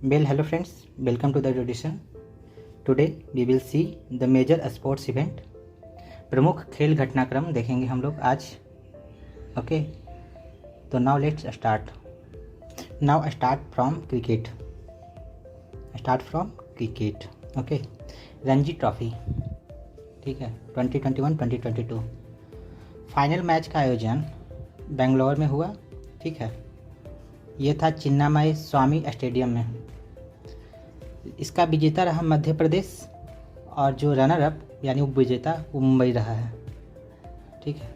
Well, hello friends, welcome to the edition. Today we will see the major sports event. प्रमुख खेल घटनाक्रम देखेंगे हम लोग आज. ओके, तो now let's start. Now start from cricket. Okay, Ranji trophy, ठीक है, 2021-2022 फाइनल मैच का आयोजन बेंगलोर में हुआ. ठीक है, ये था चिन्नामय स्वामी स्टेडियम में. इसका विजेता रहा मध्य प्रदेश और जो रनर अप यानी उप विजेता वो मुंबई रहा है. ठीक है,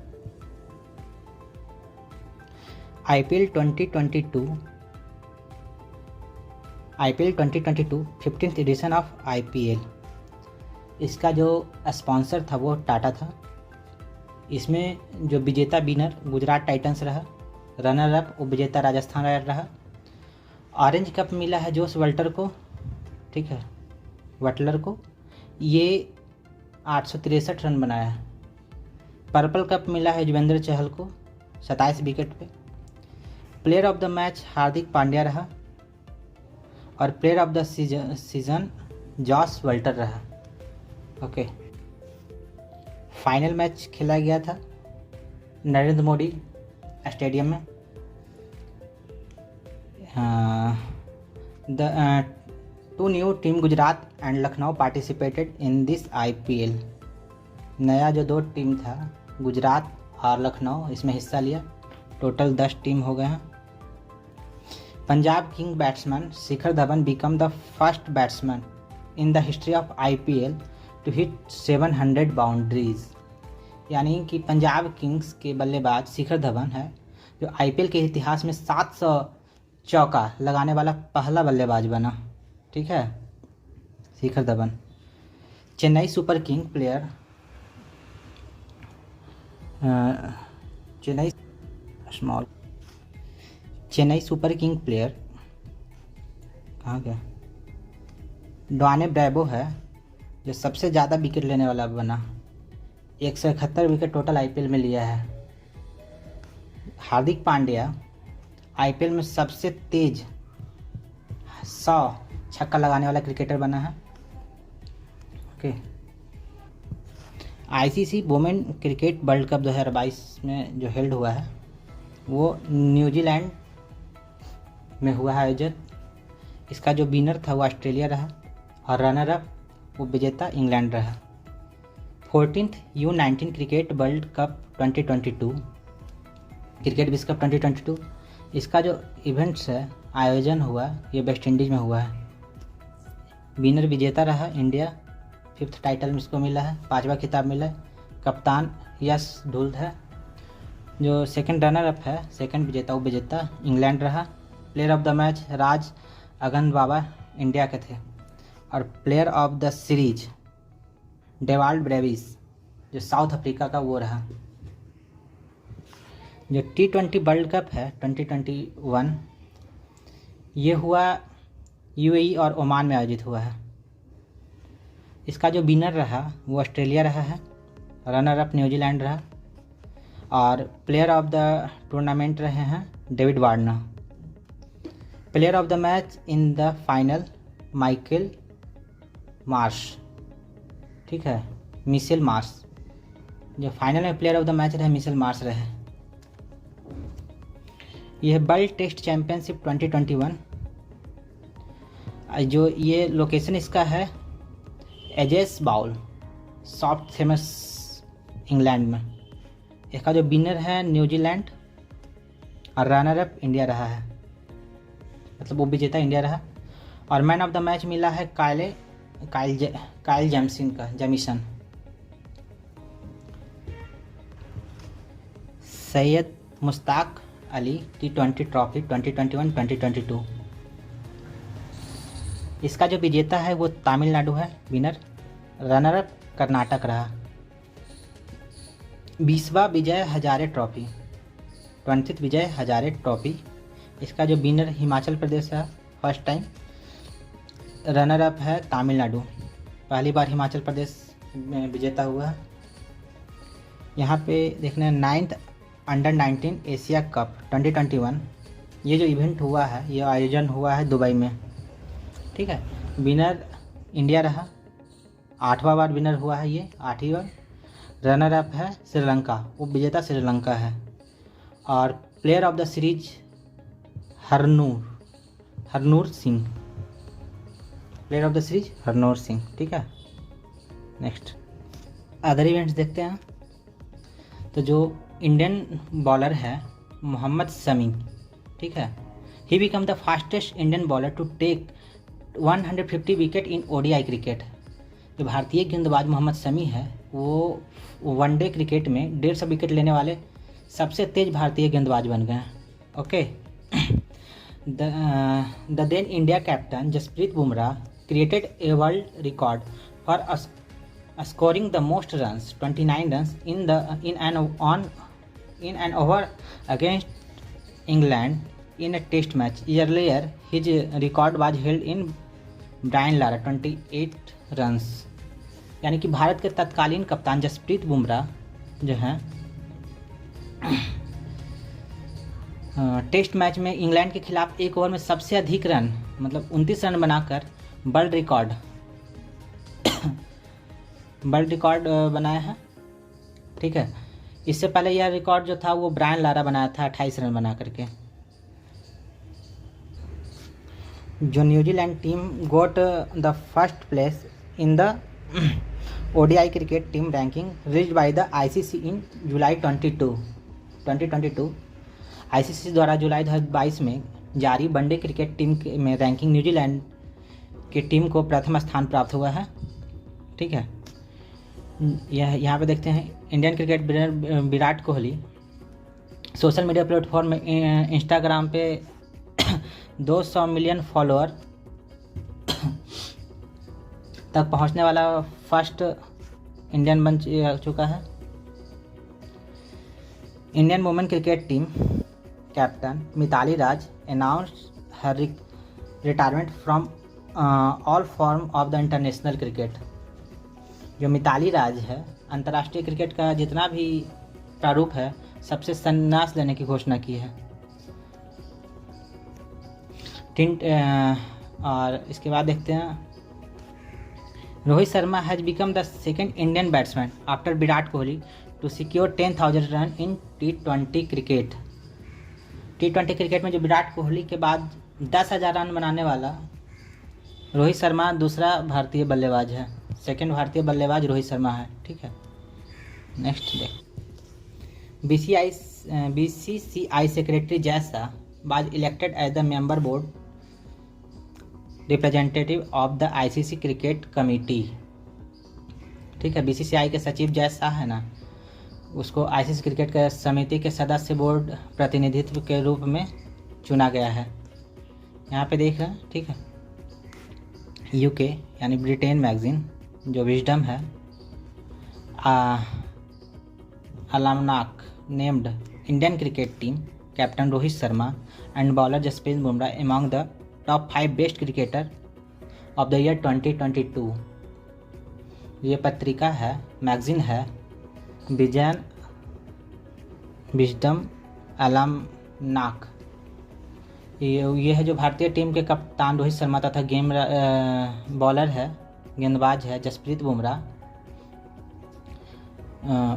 IPL 2022 15th addition of IPL. इसका जो स्पॉन्सर था वो टाटा था. इसमें जो विजेता विनर गुजरात टाइटंस रहा, रनर अप उप विजेता राजस्थान रॉयल्स रहा. ऑरेंज कप मिला है जोस बटलर को. ठीक है, बटलर को ये 863 रन बनाया है. पर्पल कप मिला है युजवेंद्र चहल को 27 विकेट पे. Player of the match Hardik Pandya रहा और player of the season Jos Buttler रहा. ओके, फाइनल मैच खेला गया था नरेंद्र मोदी स्टेडियम में. Two new team Gujarat and Lucknow participated in this IPL. नया जो दो टीम था गुजरात और लखनऊ इसमें हिस्सा लिया. टोटल 10 टीम हो गए हैं. Punjab king batsman Shikhar Dhawan become the first batsman in the history of IPL to hit 700 boundaries. यानी कि पंजाब किंग्स के बल्लेबाज शिखर धवन है जो आईपीएल के इतिहास में 700 चौका लगाने वाला पहला बल्लेबाज बना. ठीक है, Shikhar Dhawan. Chennai super king player Chennai super king player कहाँ गया, डॉने ब्रैवो है जो सबसे ज़्यादा विकेट लेने वाला बना. 171 विकेट टोटल आईपीएल में लिया है. हार्दिक पांड्या आईपीएल में सबसे तेज 100 छक्का लगाने वाला क्रिकेटर बना है. Okay, ICC women cricket world cup 2022 में जो हेल्ड हुआ है वो न्यूजीलैंड में हुआ है आयोजन. इसका जो विनर था वो ऑस्ट्रेलिया रहा और रनर अप वो विजेता इंग्लैंड रहा. 14th U19 cricket world cup 2022 cricket विश्व कप 2022. इसका जो इवेंट्स है आयोजन हुआ ये वेस्ट इंडीज़ में हुआ है. विनर विजेता रहा इंडिया. 5th टाइटल इसको मिला है, 5वां खिताब मिला है. कप्तान यश धुल है. जो सेकंड रनर अप है, सेकंड विजेता उप विजेता इंग्लैंड रहा. प्लेयर ऑफ द मैच राज अगन बाबा इंडिया के थे और player of the series Dewald Brevis जो साउथ अफ्रीका का वो रहा. जो T20 वर्ल्ड कप है 2021 ये हुआ यूएई और ओमान में आयोजित हुआ है. इसका जो विनर रहा वो ऑस्ट्रेलिया रहा है, रनर अप न्यूजीलैंड रहा और प्लेयर ऑफ द टूर्नामेंट रहे हैं David Warner. Player of the match in the final Michael Marsh. ठीक है, मिशेल मार्श. जो फाइनल में प्लेयर ऑफ द मैच रहे मिशेल मार्श रहे. यह वर्ल्ड टेस्ट चैंपियनशिप 2021 जो ये लोकेशन इसका है Ageas Bowl soft famous England में. इसका जो विनर है न्यूजीलैंड और रनर अप इंडिया रहा है, मतलब वो विजेता इंडिया रहा. और मैन ऑफ द मैच मिला है Kyle Jameson. Syed Mushtaq Ali T20 trophy 2021-2022. इसका जो विजेता है वो तमिलनाडु है विनर. रनर अप कर्नाटक रहा. 20वां Vijay Hazare trophy 20th Vijay Hazare trophy. इसका जो विनर हिमाचल प्रदेश है फर्स्ट टाइम. रनर अप है तमिलनाडु, पहली बार हिमाचल प्रदेश में विजेता हुआ है. यहाँ पे देखना 9th अंडर-19 एशिया कप 2021 ये जो इवेंट हुआ है ये आयोजन हुआ है दुबई में. ठीक है। विनर इंडिया रहा, 8वां बार विनर हुआ है ये, 8वीं बार। रनर अप है श्रीलंका, उप विजेता श्रीलंका है। और player of the series Harnoor Singh, player of the series Harnoor Singh, ठीक है। नेक्स्ट अदर इवेंट्स देखते हैं। तो जो इंडियन बॉलर है मोहम्मद शमी, ठीक है, he become the fastest Indian bowler to take 150 wicket in ODI cricket. जो भारतीय गेंदबाज मोहम्मद शमी है वो वनडे क्रिकेट में 150 विकेट लेने वाले सबसे तेज भारतीय गेंदबाज बन गए हैं। Okay. The then India captain Jasprit Bumrah created a world record for scoring the most runs, 29 runs in an over against England in a test match. Earlier, his record was held in Brian Lara, 28 runs. यानी कि भारत के तत्कालीन कप्तान जसप्रीत बुमराह जो हैं test match में England के खिलाफ एक ओवर में सबसे अधिक रन मतलब 29 रन बनाकर वर्ल्ड रिकॉर्ड बनाया है, ठीक है। इससे पहले यह रिकॉर्ड जो था वो ब्रायन लारा बनाया था 28 रन बना करके। जो New Zealand team goat the first place in the ODI cricket team ranking released by the ICC in July 2022। ICC द्वारा जुलाई 2022 में जारी वनडे क्रिकेट टीम में रैंकिंग न्यूजीलैंड की टीम को प्रथम स्थान प्राप्त हुआ है, ठीक है। यहाँ पे देखते हैं Indian cricket Virat Kohli social media platform में इंस्टाग्राम पे 200 मिलियन फॉलोअर तक पहुंचने वाला फर्स्ट इंडियन बन चुका है। Indian women cricket team captain Mithali Raj announce her retirement from all form of the international cricket. जो मिताली राज है अंतर्राष्ट्रीय क्रिकेट का जितना भी प्रारूप है सबसे संन्यास लेने की घोषणा की है। और इसके बाद देखते हैं Rohit Sharma has become the second Indian batsman after Virat Kohli to secure 10,000 run in T20 cricket. T20 cricket में जो विराट कोहली के बाद 10,000 रन बनाने वाला रोहित शर्मा दूसरा भारतीय बल्लेबाज है, सेकेंड भारतीय बल्लेबाज रोहित शर्मा है, ठीक है। नेक्स्ट देख BCCI secretary Jay Shah was elected as the member board representative of the ICC cricket committee, ठीक है। बीसीसीआई के सचिव जय शाह है ना, उसको आईसीसी क्रिकेट के समिति के सदस्य बोर्ड प्रतिनिधित्व के रूप में चुना गया है। यहाँ पे देख रहे हैं, ठीक है। यूके यानी ब्रिटेन मैगजीन जो विजडम है almanack named Indian cricket team captain Rohit Sharma and bowler Jasprit Bumrah among the top 5 best cricketer of the year 2022। ये पत्रिका है, मैगजीन है विजडम अलामनाक। ये है जो भारतीय टीम के कप्तान रोहित शर्मा तथा बॉलर है गेंदबाज है जसप्रीत बुमराह,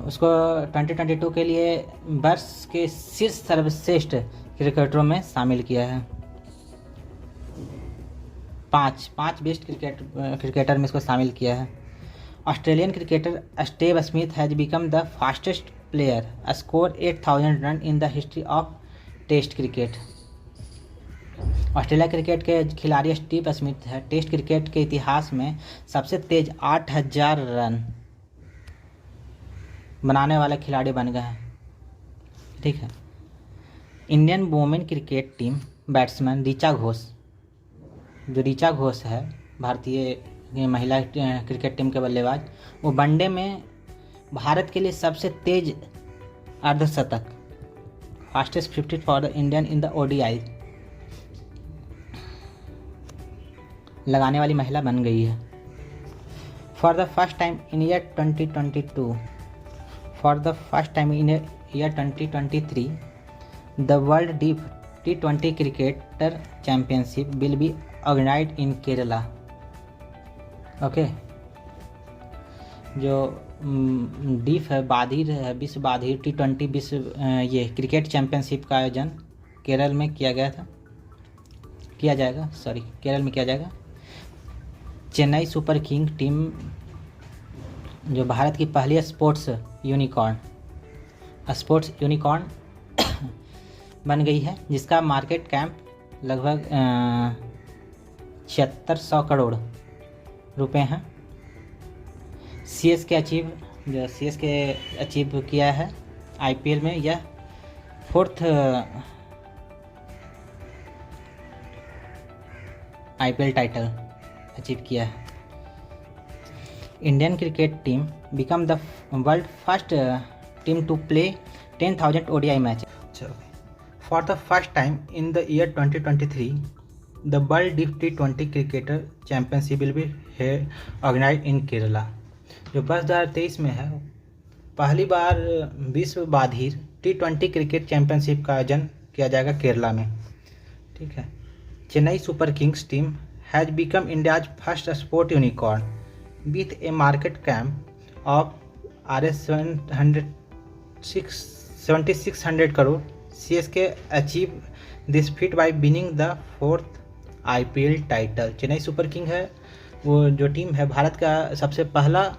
उसको 2022 के लिए वर्ष के शीर्ष सर्वश्रेष्ठ क्रिकेटरों में शामिल किया है। पाँच बेस्ट क्रिकेटर में इसको शामिल किया है। Australian cricketer Steve Smith has become the fastest player score 8,000 run in the history of test cricket. Australia cricket के खिलाड़ी स्टीव स्मिथ है टेस्ट क्रिकेट के इतिहास में सबसे तेज 8,000 रन बनाने वाला खिलाड़ी बन गए हैं, ठीक है। Indian women cricket team batsman Richa Ghosh, जो ऋचा घोष है भारतीय महिला क्रिकेट टीम के बल्लेबाज, वो वनडे में भारत के लिए सबसे तेज अर्धशतक fastest 50 for the Indian in the ODI लगाने वाली महिला बन गई है। For the first time in year 2022 for the first time in year 2023 the world T20 cricketer championship will be organised in Kerala. Okay, जो डीफ है, बाधिर है, विश्व बाधिर T20 विश्व ये क्रिकेट चैंपियनशिप का आयोजन केरल में किया जाएगा। केरल में किया जाएगा। चेन्नई सुपर किंग टीम जो भारत की पहली स्पोर्ट्स यूनिकॉर्न बन गई है, जिसका मार्केट कैप लगभग 7600 करोड़ रुपए हैं। CSK अचीव किया है IPL में, यह 4th IPL टाइटल अचीव किया है। Indian cricket team become the world first team to play 10,000 ODI match. For the first time in the year 2023 the world T20 cricketer championship will be organised in Kerala. जो वर्ष 2023 में है, पहली बार विश्व बाधिर T20 cricket championship का आयोजन किया जाएगा केरला में। ठीक है। Chennai super Kings team has become India's first sport unicorn with A market cap of $7600 crore. CSK achieve this feet by winning the 4th IPL title. Chennai super king है वो जो टीम है, भारत का सबसे पहला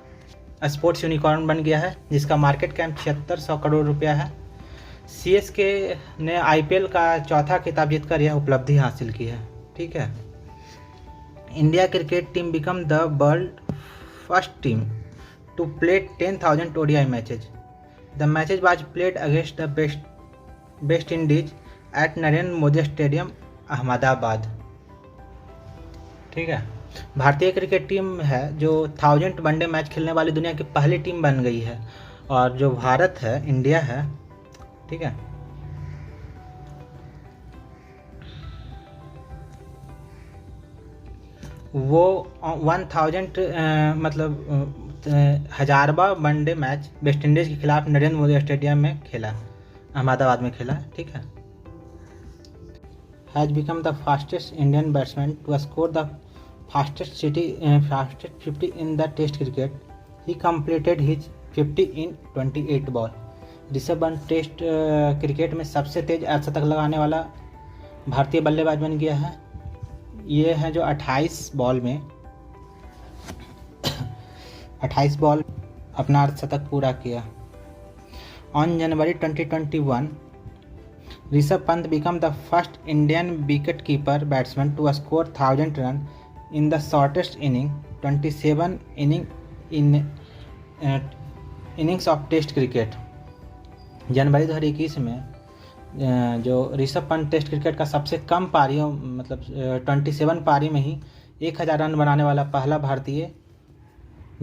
स्पोर्ट्स यूनिकॉर्न बन गया है, जिसका मार्केट कैप 7600 करोड़ रुपया है। CSK ने IPL का चौथा खिताब जीतकर यह उपलब्धि हासिल की है। ठीक है। India cricket team become the world first team to play 10,000 ODI matches. The matches was played against the West Indies at Narendra Modi stadium Ahmedabad. ठीक है। भारतीय क्रिकेट टीम है जो 1000 वनडे मैच खेलने वाली दुनिया की पहली टीम बन गई है, और जो भारत है, इंडिया है, ठीक है, वो 1000 मतलब 1000वां वनडे मैच वेस्ट इंडीज के खिलाफ नरेंद्र मोदी स्टेडियम में खेला, अहमदाबाद में खेला। ठीक है। Has become the fastest Indian batsman to score the fastest 50 in the test cricket. He completed his 50 in 28 ball. Rishabh Pant test cricket में सबसे तेज अर्धशतक लगाने वाला भारतीय बल्लेबाज बन गया है। ये है जो 28 बॉल अपना अर्धशतक पूरा किया। On January 2021 Rishabh Pant become the first Indian wicket keeper batsman to score 1000 run in the shortest inning 27 innings of test cricket. जनवरी 2021 में जो ऋषभ पंत टेस्ट क्रिकेट का सबसे कम पारियों मतलब 27 पारी में ही 1000 रन बनाने वाला पहला भारतीय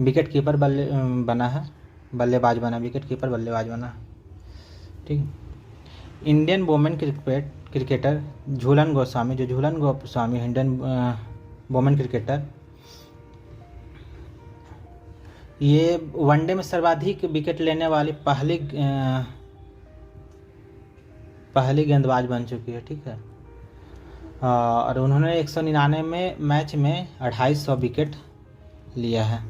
विकेट कीपर बल्लेबाज बना। ठीक। Indian women cricketer Jhulan Goswami Indian women cricketer, ये वनडे में सर्वाधिक विकेट लेने वाली पहली गेंदबाज बन चुकी है। ठीक है। और उन्होंने 199 मैच में 250 विकेट लिया है।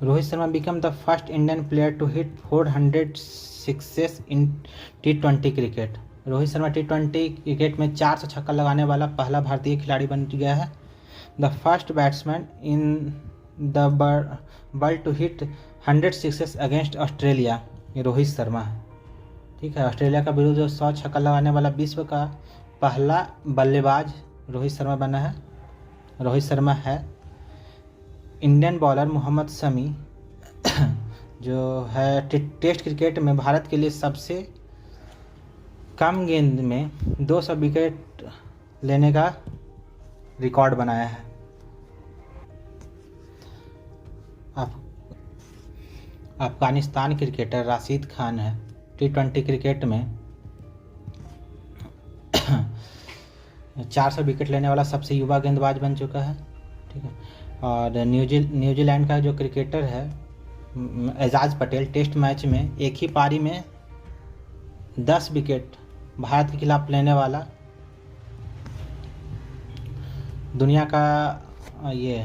Rohit Sharma become the first Indian player to hit 400 sixes in T20 cricket. Rohit Sharma T20 cricket में 400 छक्का लगाने वाला पहला भारतीय खिलाड़ी बन गया है। The first batsman in the world to hit 100 sixes against Australia, ये रोहित शर्मा है। ठीक है। ऑस्ट्रेलिया का विरुद्ध 100 छक्का लगाने वाला विश्व का पहला बल्लेबाज रोहित शर्मा है। इंडियन बॉलर मोहम्मद शमी जो है टेस्ट क्रिकेट में भारत के लिए सबसे कम गेंद में 200 विकेट लेने का रिकॉर्ड बनाया है। अफगानिस्तान क्रिकेटर राशिद खान है T20 क्रिकेट में 400 विकेट लेने वाला सबसे युवा गेंदबाज बन चुका है। ठीक है। और न्यूजीलैंड का जो क्रिकेटर है एजाज पटेल टेस्ट मैच में एक ही पारी में 10 विकेट भारत के खिलाफ लेने वाला दुनिया का ये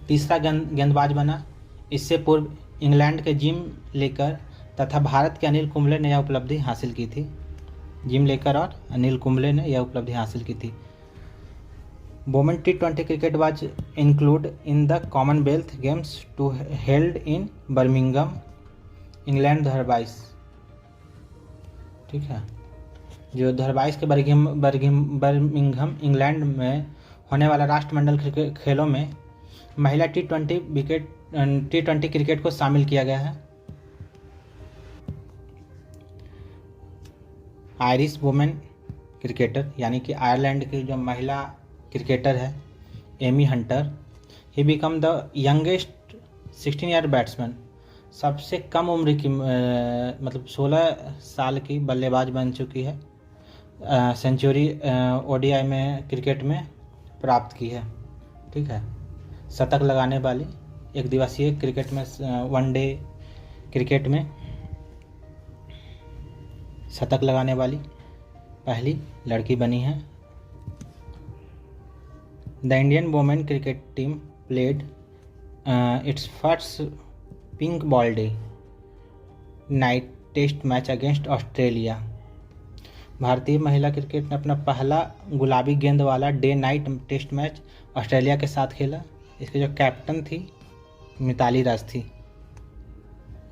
तीसरा गेंदबाज बना। इससे पूर्व इंग्लैंड के जिम लेकर तथा भारत के अनिल कुंबले ने यह उपलब्धि हासिल की थी। जिम लेकर और अनिल कुंबले ने यह उपलब्धि हासिल की थी। Women T20 cricket was include in the Commonwealth games to held in Birmingham England 2022। ठीक है, जो 2022 के बर्मिंघम इंग्लैंड में होने वाला राष्ट्रमंडल खेलों में महिला T20 क्रिकेट को शामिल किया गया है। आयरिश वुमेन क्रिकेटर यानी कि आयरलैंड की जो महिला क्रिकेटर है Amy Hunter, he become the youngest 16 year batsman, सबसे कम उम्र की मतलब 16 साल की बल्लेबाज बन चुकी है। सेंचुरी ओडीआई में क्रिकेट में प्राप्त की है। ठीक है, शतक लगाने वाली एक दिवसीय क्रिकेट में वनडे क्रिकेट में शतक लगाने वाली पहली लड़की बनी है। The Indian women cricket team played its first pink ball day night test match against Australia. भारतीय महिला क्रिकेट ने अपना पहला गुलाबी गेंद वाला day night test match Australia के साथ खेला। इसके जो कैप्टन थी मिताली राज थी।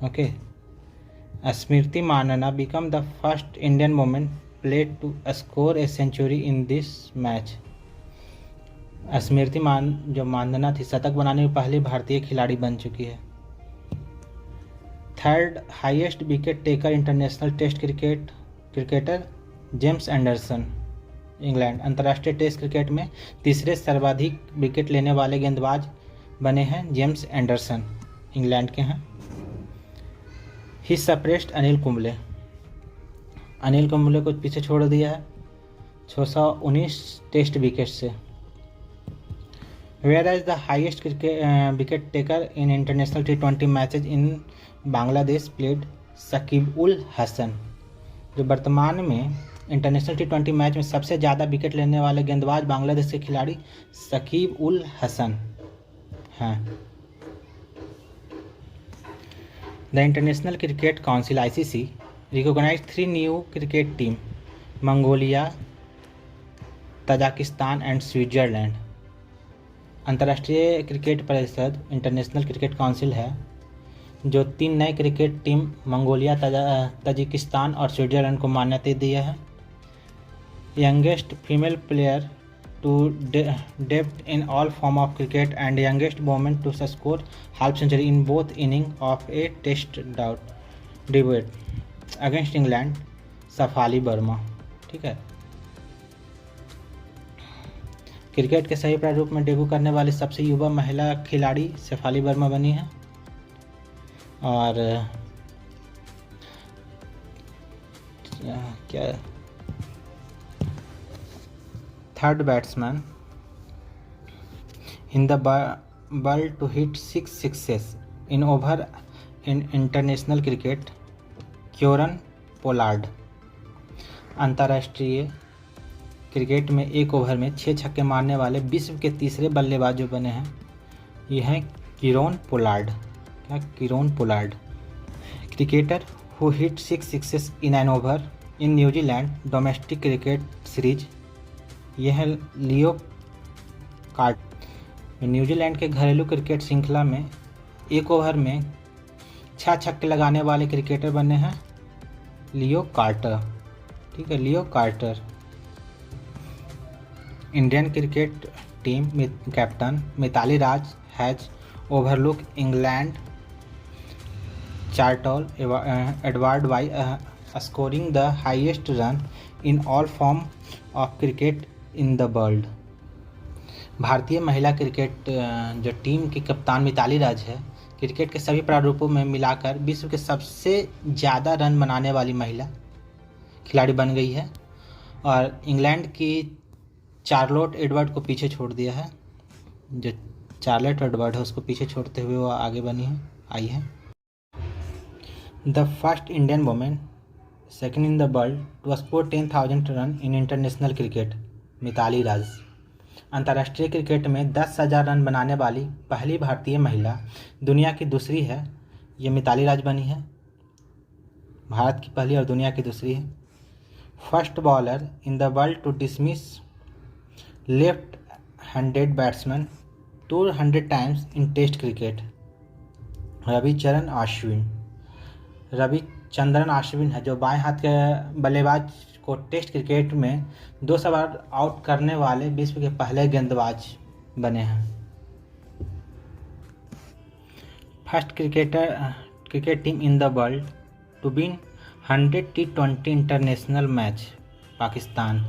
ओके, स्मृति मानना become the first Indian women played to score a century in this match. Smriti जो मानना थी शतक बनाने में पहली भारतीय खिलाड़ी बन चुकी है। Third highest wicket taker international test cricketer James Anderson England. अंतर्राष्ट्रीय टेस्ट क्रिकेट में तीसरे सर्वाधिक विकेट लेने वाले गेंदबाज बने हैं जेम्स एंडरसन, इंग्लैंड के हैं। ही सप्रेस्ड अनिल कुंबले, अनिल कुंबले को पीछे छोड़ दिया है 619 टेस्ट विकेट से। Where as the highest wicket taker in international T20 matches in Bangladesh played Shakib ul Hasan. जो वर्तमान में इंटरनेशनल T20 मैच में सबसे ज़्यादा विकेट लेने वाले गेंदबाज बांग्लादेश के खिलाड़ी शकीब उल हसन हैं। The international Cricket Council ICC recognize 3 new cricket team Mongolia, Tajikistan and Switzerland. अंतर्राष्ट्रीय क्रिकेट परिषद इंटरनेशनल क्रिकेट काउंसिल है जो 3 नए क्रिकेट टीम मंगोलिया, तजाकिस्तान और स्विट्जरलैंड को मान्यता दिया है। Youngest female player to debut in all form of cricket and youngest women to score half century in both inning of a test debut against England Shafali Verma. ठीक है, cricket के सही प्रारूप में डेब्यू करने वाली सबसे युवा महिला खिलाड़ी शफाली वर्मा बनी है। और क्या third batsman in the world to hit 6 sixes in over in international cricket Kieron Pollard. अंतर्राष्ट्रीय क्रिकेट में एक ओवर में 6 छक्के मारने वाले विश्व के तीसरे बल्लेबाज जो बने हैं ये हैं Kieron Pollard. Kieron Pollard cricketer who hit 6 sixes in an over in New Zealand domestic cricket series. यह है लियो कार्टर। न्यूजीलैंड के घरेलू क्रिकेट श्रृंखला में एक ओवर में 6 छक्के लगाने वाले क्रिकेटर बने हैं लियो कार्टर। ठीक है, Leo Carter. Indian cricket team captain Mithali Raj has overlook England Charlotte Edward by scoring the highest run in all form of cricket in the world. भारतीय महिला क्रिकेट जो टीम की कप्तान मिताली राज है क्रिकेट के सभी प्रारूपों में मिलाकर विश्व के सबसे ज़्यादा रन बनाने वाली महिला खिलाड़ी बन गई है और इंग्लैंड की चार्लोट एडवर्ड को पीछे छोड़ दिया है। जो चार्लोट एडवर्ड है उसको पीछे छोड़ते हुए वो आगे आई है। The first Indian women second in the world to score 10,000 run in international cricket Mithali Raj. अंतर्राष्ट्रीय क्रिकेट में 10,000 रन बनाने वाली पहली भारतीय महिला, दुनिया की दूसरी है। ये मिताली राज बनी है, भारत की पहली और दुनिया की दूसरी है। First bowler in the world to dismiss left handed batsman 200 times in test cricket, Ravichandran Ashwin है जो बाएं हाथ के बल्लेबाज को टेस्ट क्रिकेट में 200 बार आउट करने वाले विश्व के पहले गेंदबाज बने हैं। First cricket team in the world to win 100 T20 international match, Pakistan.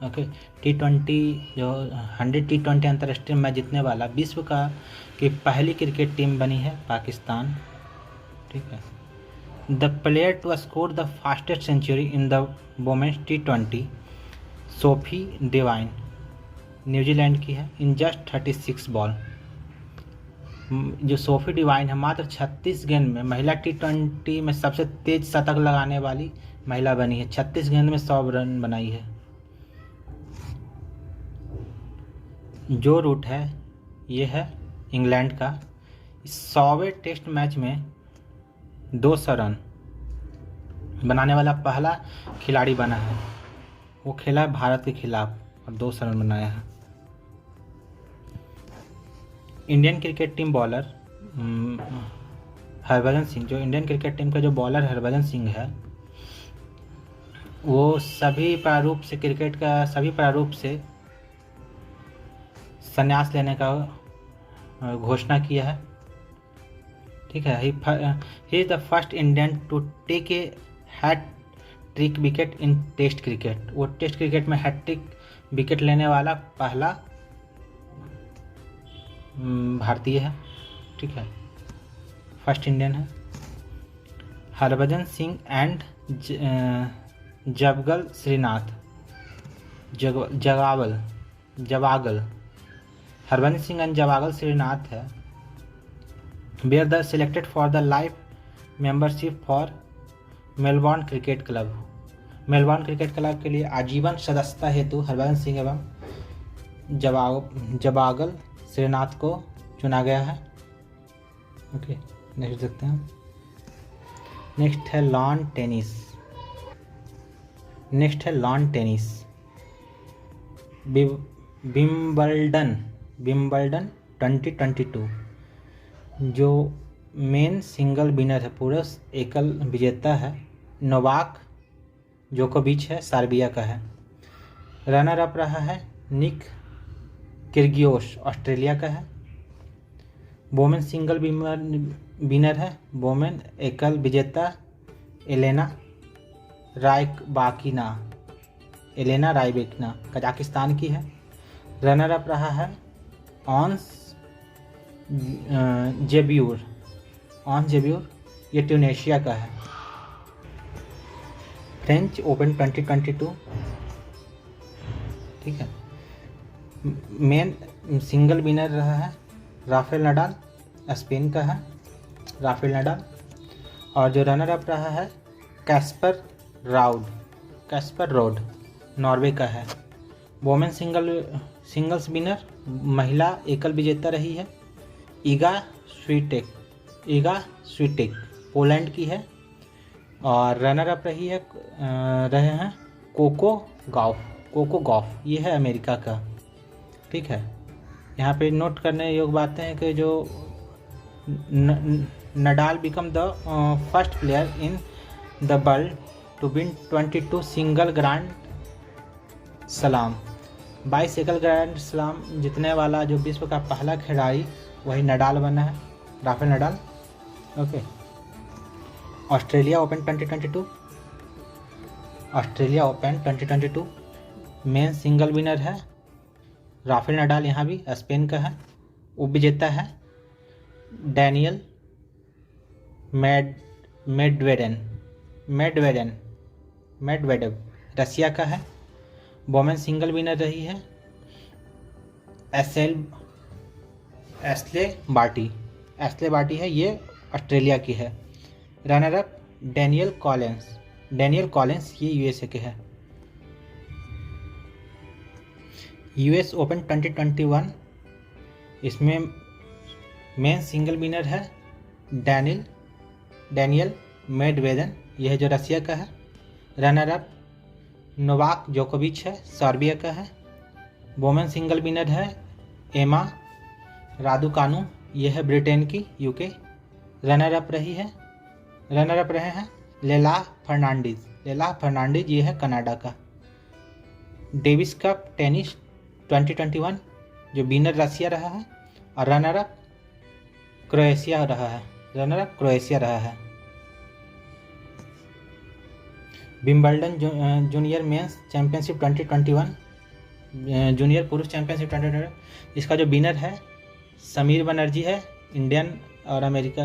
Okay, T20 जो 100 T20 अंतर्राष्ट्रीय मैच जीतने वाला विश्व की पहली क्रिकेट टीम बनी है पाकिस्तान। ठीक है। The player to score the fastest century in the women's T20, Sophie Devine, New Zealand की है, इन जस्ट 36 बॉल। जो सोफी डिवाइन है मात्र 36 गेंद में महिला T20 में सबसे तेज शतक लगाने वाली महिला बनी है। 36 गेंद में 100 रन बनाई है। जो रूट है ये है इंग्लैंड का। 100वें टेस्ट मैच में 200 रन बनाने वाला पहला खिलाड़ी बना है। वो खेला भारत के खिलाफ और 200 रन बनाया है। Indian cricket team bowler Harbhajan Singh, जो इंडियन क्रिकेट टीम का जो बॉलर हरभजन सिंह है, वो सभी प्रारूप से संन्यास लेने का घोषणा किया है। ठीक है। He is the first Indian to take a hat trick wicket in test cricket. वो टेस्ट क्रिकेट में हैट्रिक विकेट लेने वाला पहला भारतीय है। ठीक है, फर्स्ट इंडियन है। हरभजन सिंह एंड जवागल श्रीनाथ, जवागल हरभजन सिंह एंड जवागल श्रीनाथ है were the selected for the life membership for Melbourne cricket club. Melbourne cricket club के लिए आजीवन सदस्यता हेतु हरभजन सिंह एवं जवागल श्रीनाथ को चुना गया है। ओके, नेक्स्ट देखते हैं। नेक्स्ट है लॉन टेनिस। विंबलडन 2022 जो मेन सिंगल विनर है, पुरुष एकल विजेता है, नोवाक जोकोविच है, सर्बिया का है। रनर अप रहा है निक किर्गियोस, ऑस्ट्रेलिया का है। वोमेन सिंगल विनर है, वोमेन एकल विजेता एलेना रायबाकिना कजाकिस्तान की है। रनर अप रहा है ऑन्स जेब्यूर, ये ट्यूनेशिया का है। French open 2022। ठीक है। मेन सिंगल विनर रहा है राफेल नडाल, स्पेन का है राफेल नडाल। और जो रनर अप रहा है कैस्पर रोड, नॉर्वे का है। वोमेन सिंगल्स विनर महिला एकल विजेता रही है ईगा स्वीटेक, पोलैंड की है। और रनर अप रहे हैं कोको गॉफ, ये है अमेरिका का। ठीक है। यहाँ पे नोट करने योग्य बातें हैं कि जो Nadal become the first player in the world to win 22 single grand slam, 22 एकल ग्रैंड स्लैम जीतने वाला जो विश्व का पहला खिलाड़ी वही नडाल बना है, Rafael Nadal. Okay. Australia open 2022 men single winner है राफेल नडाल, यहाँ भी स्पेन का है। उप विजेता है डैनियल मेडवेडेव, रसिया का है। वोमेन सिंगल विनर रही है एस्ले बार्टी है, ये ऑस्ट्रेलिया की है। रनर अप डैनियल कॉलिंस, ये यूएसए के है। US ओपन 2021, इसमें मेन सिंगल विनर है डैनियल मेडवेदेव, यह है जो रसिया का है। रनर अप नोवाक जोकोविच है, सर्बिया का है। वोमेन सिंगल विनर है एमा रादुकानु, यह है ब्रिटेन की, यूके। रनर अप रहे हैं लेला फर्नांडीज, ये है कनाडा का। डेविस कप टेनिस 2021, जो विनर रसिया रहा है और रनर अप क्रोएशिया रहा है। Wimbledon junior mains championship 2021, junior पुरुष चैंपियनशिप 2021, इसका जो विनर है समीर बनर्जी है, इंडियन और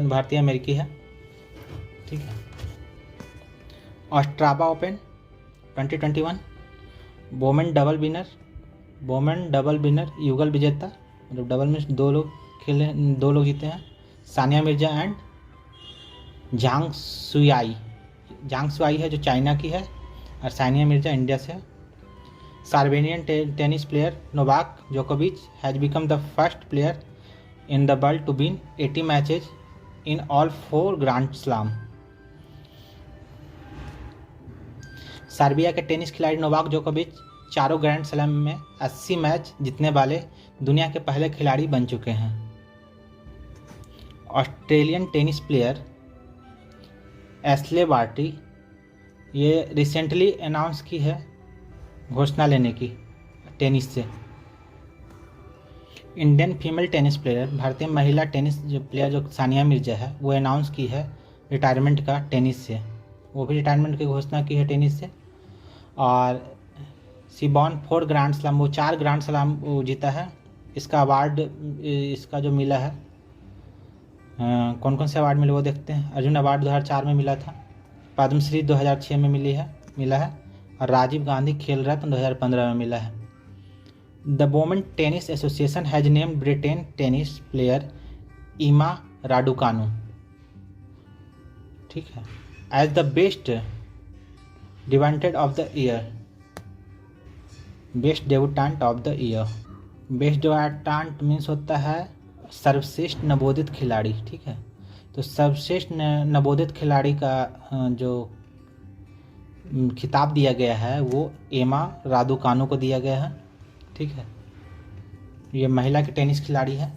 भारतीय अमेरिकी है, ठीक है। Ostrava open 2021, women double winner युगल विजेता, मतलब डबल में 2 लोग जीते हैं, सानिया मिर्जा एंड झांग सुआई है जो चाइना की है, और सानिया मिर्जा इंडिया से है। सर्बियन टेनिस प्लेयर नोवाक जोकोविच has become the first player in the world to win 80 matches in all 4 grand slam. Serbia के टेनिस खिलाड़ी नोवाक जोकोविच 4 ग्रैंड स्लैम में 80 मैच जीतने वाले दुनिया के पहले खिलाड़ी बन चुके हैं। Australian tennis player Ashleigh Barty, ये रिसेंटली अनाउंस की है घोषणा लेने की टेनिस से। इंडियन फीमेल टेनिस प्लेयर, भारतीय महिला टेनिस प्लेयर जो सानिया मिर्जा है, वो अनाउंस की है रिटायरमेंट का टेनिस से, वो भी रिटायरमेंट की घोषणा की है टेनिस से। और सिबॉन 4 ग्रैंड स्लैम, वो 4 ग्रैंड स्लैम जीता है। इसका अवार्ड इसका जो मिला है, कौन कौन से अवार्ड मिले वो देखते हैं। अर्जुन अवार्ड 2004 में मिला था, पद्मश्री 2006 में मिला है, और राजीव गांधी खेल रत्न 2015 में मिला है। The women tennis association has named Britain tennis player Emma Raducanu, ठीक है, as the best debutante of the year. Best debutante means होता है सर्वश्रेष्ठ नवोदित खिलाड़ी, ठीक है। तो सर्वश्रेष्ठ नवोदित खिलाड़ी का जो खिताब दिया गया है वो एमा रादुकानु को दिया गया है, ठीक है। ये महिला की टेनिस खिलाड़ी है,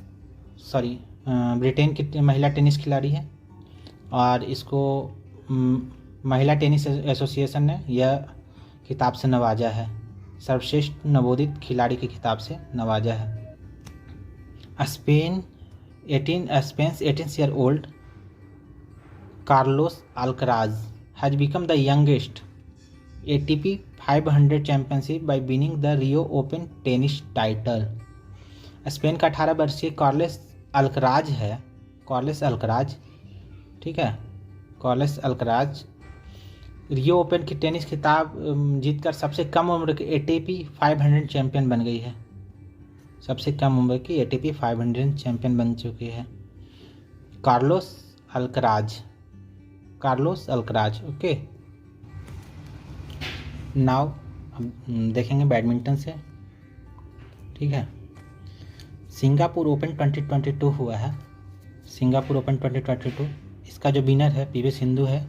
ब्रिटेन की महिला टेनिस खिलाड़ी है, और इसको महिला टेनिस एसोसिएशन ने यह खिताब से नवाजा है, सर्वश्रेष्ठ नवोदित खिलाड़ी के खिताब से नवाजा है। Spain 18-year-old Carlos Alcaraz has become the youngest ATP 500 championship bye winning the Rio open tennis title. Spain का 18 वर्षीय कार्लोस अल्कराज, ठीक है, कार्लोस अल्कराज रियो ओपन की टेनिस खिताब जीतकर सबसे कम उम्र के ATP 500 चैंपियन बन गई है। सबसे कम उम्र की ATP 500 चैंपियन बन चुकी है कार्लोस अल्कराज, ओके। नाउ हम देखेंगे बैडमिंटन से, ठीक है। सिंगापुर ओपन 2022 हुआ है, सिंगापुर ओपन 2022, इसका जो विनर है PV सिंधु है।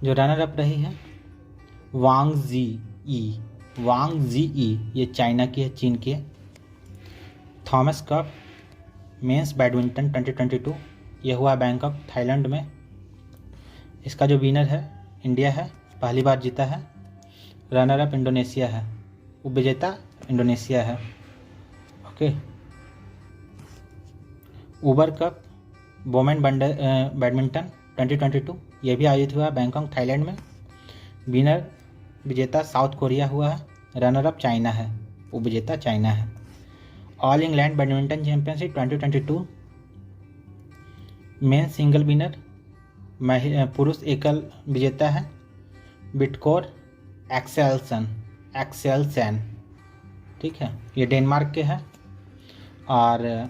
जो रनर अप रही है वांग जी, ये चाइना की है, चीन की है। थॉमस कप मेंस बैडमिंटन 2022, यह हुआ बैंकॉक थाईलैंड में। इसका जो विनर है इंडिया है, पहली बार जीता है। रनर अप इंडोनेशिया है, उपविजेता इंडोनेशिया है, ओके। उबर कप वोमेन बैडमिंटन 2022, यह भी आयोजित हुआ बैंकॉक थाईलैंड में। विजेता साउथ कोरिया हुआ है, रनर अप चाइना है, उपविजेता चाइना है। All England badminton championship 2022, men single winner पुरुष एकल विजेता है बिटकोर एक्सेलसन, ठीक है, ये डेनमार्क के है। और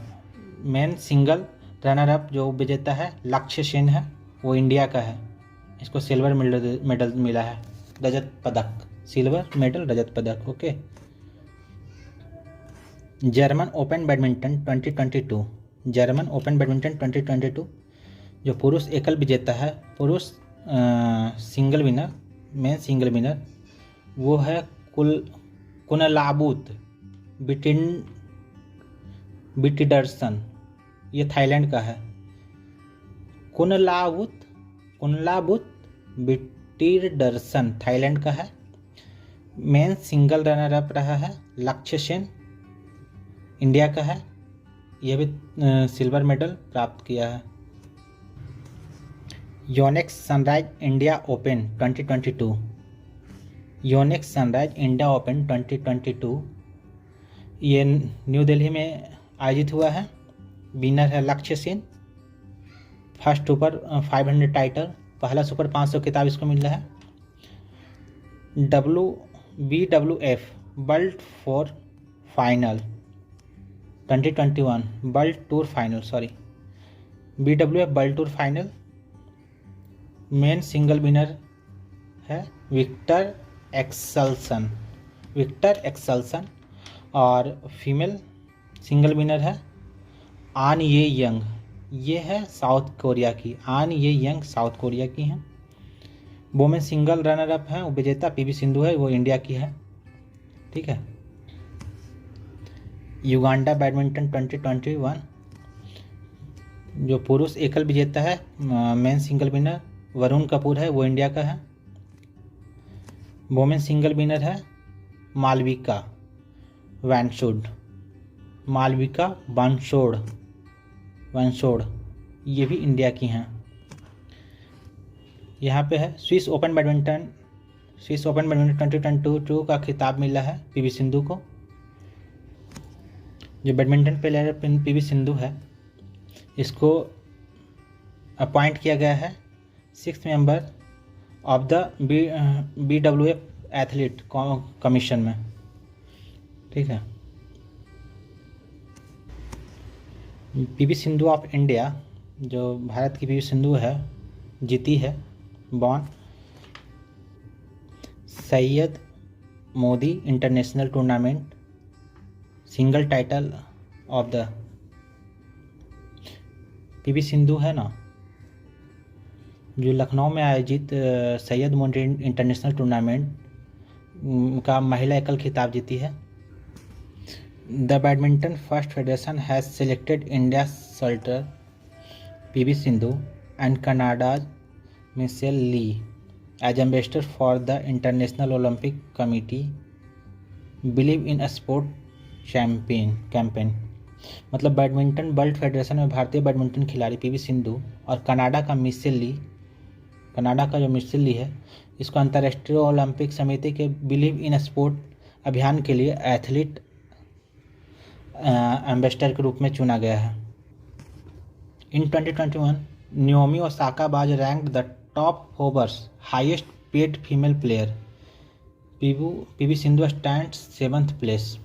मेन सिंगल रनर अप जो विजेता है लक्ष्य सेन है, वो इंडिया का है। इसको सिल्वर मेडल मिला है, रजत पदक, सिल्वर मेडल रजत पदक, okay. German open badminton 2022, German open badminton 2022 जो पुरुष एकल विजेता है, पुरुष single winner, men single winner, वो है कुनलाबूत बिटिडर्सन, ये थाईलैंड का है। कुनलाबूत बिटिडर्सन थाईलैंड का है। मेन सिंगल रनर अप रहा है लक्ष्य सेन, इंडिया का है, यह भी सिल्वर मेडल प्राप्त किया है। Yonex sunrise India open 2022, Yonex sunrise India open 2022 ये न्यू दिल्ली में आयोजित हुआ है। विनर है लक्ष्य सेन, फर्स्ट सुपर 500 टाइटल, पहला सुपर 500 खिताब इसको मिल रहा है। BWF world tour final 2021 world tour final, BWF world tour final men single winner है विक्टर एक्सल्सन और फीमेल सिंगल विनर है आन ये यंग, ये है साउथ कोरिया की, आन ये यंग साउथ कोरिया की हैं। वोमेन सिंगल रनर अप हैं, विजेता पीवी सिंधु है, वो इंडिया की है। ठीक है। युगांडा बैडमिंटन 2021 जो पुरुष एकल विजेता है, men single winner Varun Kapoor है, वो इंडिया का है। वोमेन सिंगल विनर है मालविका वानसोड, ये भी इंडिया की हैं। यहाँ पे है स्विस ओपन बैडमिंटन 2022 का खिताब मिला है पीवी सिंधु को। जो बैडमिंटन प्लेयर पीवी सिंधु है, इसको अपॉइंट किया गया है 6th member of the BWF athlete commission में। ठीक है। पीवी सिंधु ऑफ इंडिया, जो भारत की पीवी सिंधु है, जीती है won Syed Modi international tournament single title of the PV Sindhu है ना, जो लखनऊ में आयोजित सैयद मोदी इंटरनेशनल टूर्नामेंट का महिला एकल खिताब जीती है। The badminton first federation has selected India shuttler PV Sindhu and Canada's Michelle Li as ambassador for the international Olympic committee believe in sport campaign. मतलब बैडमिंटन वर्ल्ड फेडरेशन में भारतीय बैडमिंटन खिलाड़ी पीवी सिंधु और कनाडा का जो मिशेल ली है, इसको अंतर्राष्ट्रीय ओलंपिक समिति के बिलीव इन स्पोर्ट अभियान के लिए एथलीट एम्बेसडर के रूप में चुना गया है। इन 2021 Naomi Osaka was ranked the top Forbes highest paid female player, PV Sindhu stand 7th place.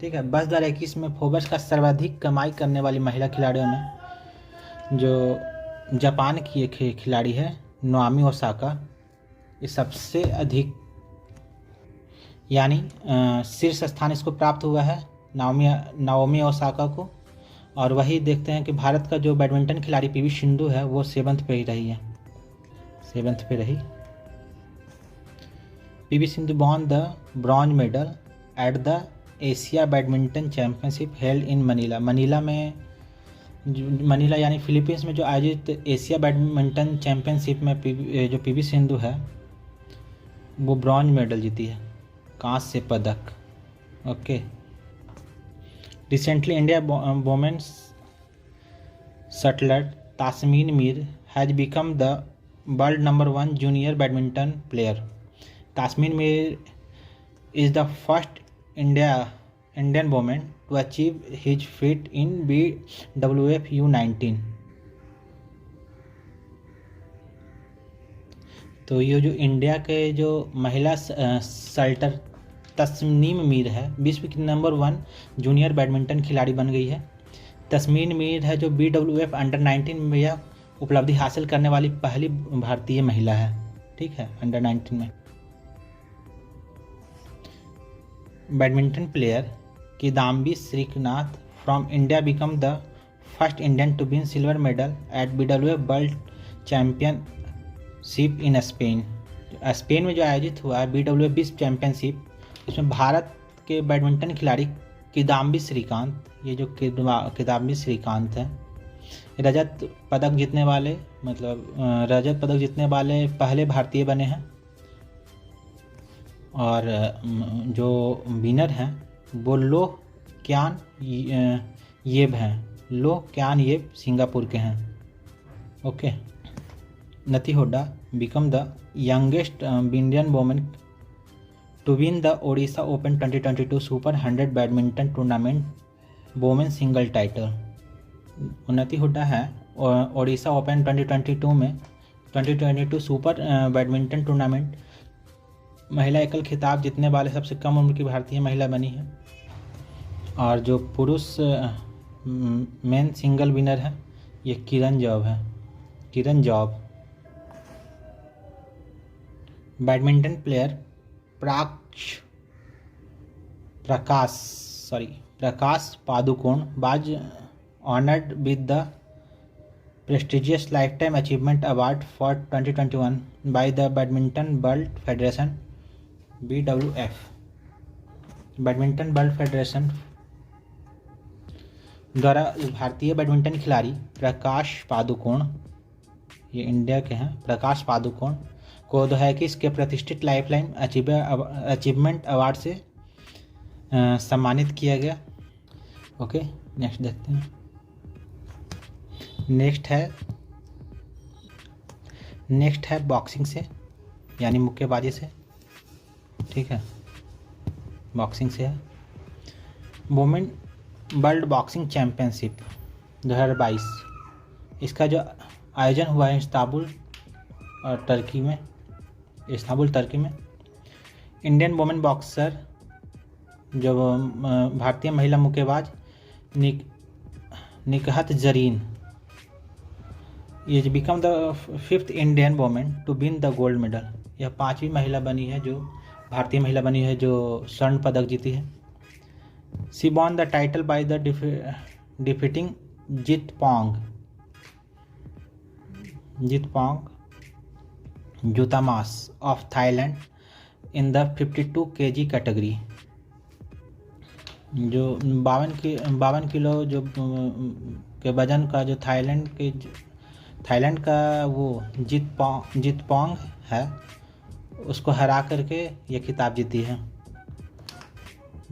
ठीक है। 2021 में फोर्ब्स का सर्वाधिक कमाई करने वाली महिला खिलाड़ियों में जो जापान की एक खिलाड़ी है नाओमी ओसाका, ये सबसे अधिक यानी शीर्ष स्थान इसको प्राप्त हुआ है नाओमी ओसाका को। और वही देखते हैं कि भारत का जो बैडमिंटन खिलाड़ी पीवी सिंधु है, वो 7th पे ही रही है, 7th पे रही। PV Sindhu won the bronze medal at the Asia badminton championship held in Manila यानी फिलीपींस में जो आयोजित एशिया बैडमिंटन चैंपियनशिप में जो पीवी सिंधु है, वो ब्रॉन्ज मेडल जीती है, कांस्य पदक। Okay. Recently, India women's shutler Tasmin Mir has become the world #1 junior badminton player. Tasmin Mir is the first Indian woman to achieve his feat in BWF U19. तो ये जो India के जो महिला शल्टर तस्मीन मीर है, विश्व की नंबर 1 जूनियर बैडमिंटन खिलाड़ी बन गई है। तस्मीन मीर है जो BWF अंडर-19 में यह उपलब्धि हासिल करने वाली पहली भारतीय महिला है। ठीक है। अंडर-19 में badminton player Kidambi Srinath from India become the first Indian to win silver medal at BWF world championship in Spain. Spain में जो आयोजित हुआ है BWF विश्व चैम्पियनशिप, इसमें भारत के बैडमिंटन खिलाड़ी किदाम्बी श्रीकांत, ये जो किदाम्बी श्रीकांत हैं, रजत पदक जीतने वाले पहले भारतीय बने हैं। और जो विनर हैं वो लो क्यान येब हैं। लो क्यान येब सिंगापुर के हैं। Okay. Unnati Hooda become the youngest Indian women to win the Odisha open 2022 super 100 badminton tournament women single title. Unnati Hooda है Odisha open 2022 super badminton tournament महिला एकल खिताब जीतने वाले सबसे कम उम्र की भारतीय महिला बनी है। और जो पुरुष मेन सिंगल विनर है ये किरण जॉब है। किरण जॉब। Badminton player Prakash Padukone was honored with the prestigious Lifetime Achievement Award for 2021 by the Badminton World Federation BWF। Badminton world federation द्वारा भारतीय बैडमिंटन खिलाड़ी प्रकाश पादुकोण, ये इंडिया के हैं, प्रकाश पादुकोण को 2021 के प्रतिष्ठित लाइफलाइन अचीवमेंट अवार्ड से सम्मानित किया गया। ओके, नेक्स्ट देखते हैं। नेक्स्ट है बॉक्सिंग से, यानी मुक्केबाजी से। ठीक है, बॉक्सिंग से है वुमेन वर्ल्ड बॉक्सिंग चैम्पियनशिप 2022। इसका जो आयोजन हुआ है इस्तांबुल टर्की में। इंडियन वुमेन बॉक्सर जो भारतीय महिला मुक्केबाज निकहत जरीन, ये become the 5th Indian women to win the gold medal. यह 5वीं महिला बनी है जो भारतीय महिला बनी है जो स्वर्ण पदक जीती है। She won the title by the defeating Jitpong Jutamas of Thailand in the 52 kg category. जो 52 किलो जो के वजन का जो थाईलैंड का वो जितपोंग है, उसको हरा करके ये खिताब जीती है।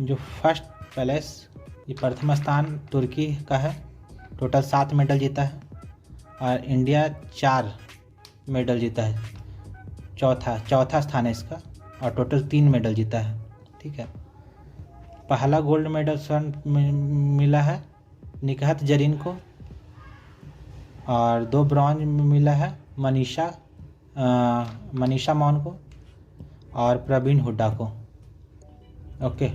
जो फर्स्ट प्लेस, ये प्रथम स्थान तुर्की का है, टोटल 7 मेडल जीता है। और इंडिया 4 मेडल जीता है, चौथा स्थान है इसका, और टोटल 3 मेडल जीता है। ठीक है, पहला गोल्ड मेडल स्वर्ण मिला है निकहत जरीन को, और 2 ब्रॉन्ज मिला है मनीषा मौन को और प्रवीण हुड्डा को। Okay.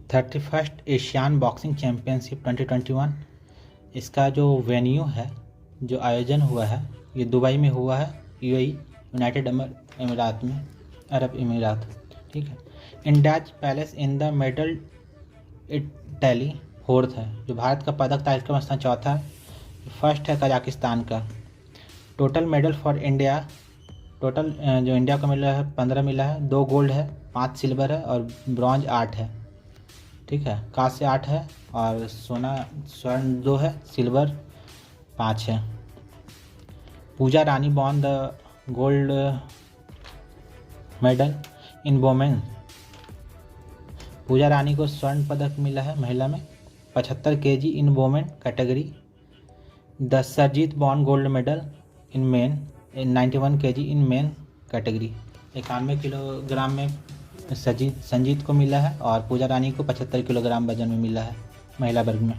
31st ASEAN boxing championship 2021, इसका जो वेन्यू है, जो आयोजन हुआ है, ये दुबई में हुआ है, UAE यूनाइटेड अमीरात में, अरब अमीरात। ठीक है। India's palace in the medal Italy 4th है। जो भारत का पदक तालिका में स्थान 4था है। फर्स्ट है कजाकिस्तान का। Total medal for India, total जो इंडिया को मिला है 15 मिला है। 2 गोल्ड है, 5 सिल्वर है और ब्रॉन्ज 8 है। ठीक है, कांस्य 8 है और स्वर्ण 2 है, सिल्वर 5 है। Pooja Rani won the gold medal in women. Pooja Rani को स्वर्ण पदक मिला है महिला में 75 kg in women category. The Sarjeet won gold medal in men 91 kg in men category. 91 kilogram में संजीत को मिला है और पूजा रानी को 75 किलोग्राम वजन में मिला है महिला वर्ग में।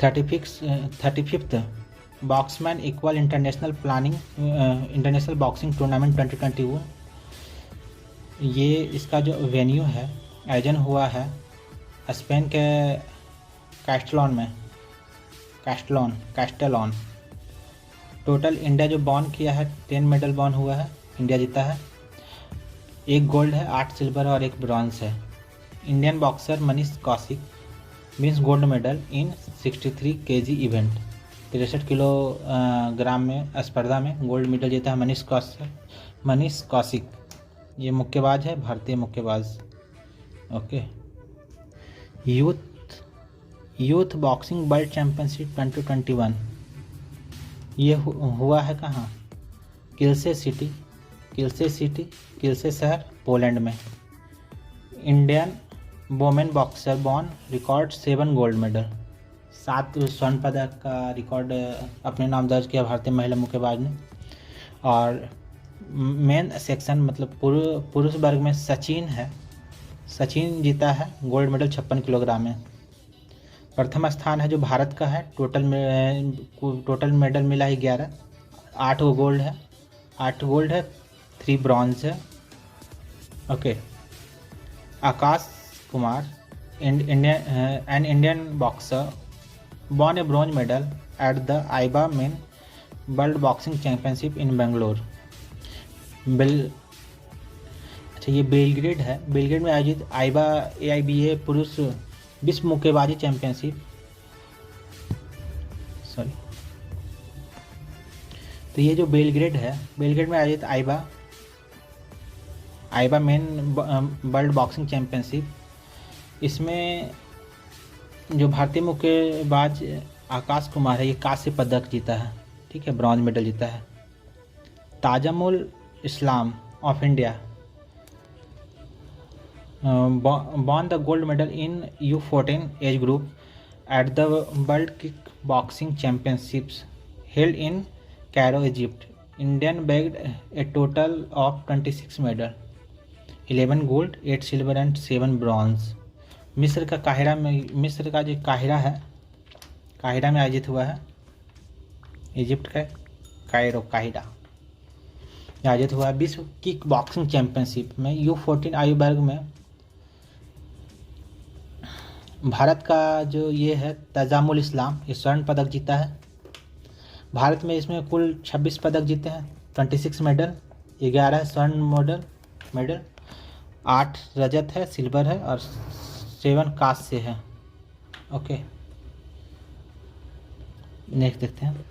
35th boxman equal international boxing tournament 2021। ये इसका जो वेन्यू है, आयोजन हुआ है स्पेन के कैस्टेलॉन। टोटल इंडिया जो बॉर्न किया है 10 मेडल बॉर्न हुआ है, इंडिया जीता है। 1 गोल्ड है, 8 सिल्वर और 1 ब्रॉन्ज है। Indian boxer Manish Kaushik wins gold medal इन 63 kg इवेंट। 63 किलोग्राम में स्पर्धा में गोल्ड मेडल जीता है मनीष कौशिक। ये मुक्केबाज है, भारतीय मुक्केबाज। Okay. Youth boxing world championship 2021 ये हुआ है कहाँ? किल्से शहर पोलैंड में। Indian women boxer won record 7 gold medal. 7 स्वर्ण पदक का रिकॉर्ड अपने नाम दर्ज किया भारतीय महिला मुक्केबाज ने। और मेन सेक्शन मतलब पुरुष वर्ग में सचिन जीता है गोल्ड मेडल 56 किलोग्राम में। प्रथम स्थान है जो भारत का है। टोटल मेडल मिला है 11। 8 गोल्ड है, 3 ब्रॉन्ज है। Okay. Akash Kumar an Indian boxer won a bronze medal at the AIBA Men World Boxing Championship in Bangalore। अच्छा, ये बेलग्रेड है। बेलग्रेड में आयोजित AIBA पुरुष विश्व मुक्केबाजी चैंपियनशिप तो ये जो बेलग्रेड है, बेलग्रेड में आयोजित AIBA main world boxing championship, इसमें जो भारतीय मुक्केबाज आकाश कुमार है ये कांस्य पदक जीता है। ठीक है, ब्रॉन्ज मेडल जीता है। Tajamul Islam of India won the gold medal in U14 age group at the World Kickboxing Championships held in Cairo, Egypt। Indian bagged a total of 26 medal, 11 gold, 8 silver and 7 bronze। मिस्र का जो Cairo है, Cairo में आयोजित हुआ है। Egypt का Cairo आयोजित हुआ है। विश्व किक बॉक्सिंग चैंपियनशिप में U14 आयु वर्ग में भारत का जो ये है तजामुल इस्लाम, ये स्वर्ण पदक जीता है। भारत में इसमें कुल 26 पदक जीते हैं, 26 मेडल, 11 स्वर्ण मेडल, 8 रजत है, सिल्वर है और 7 कांस्य है। ओके, नेक्स्ट देखते हैं।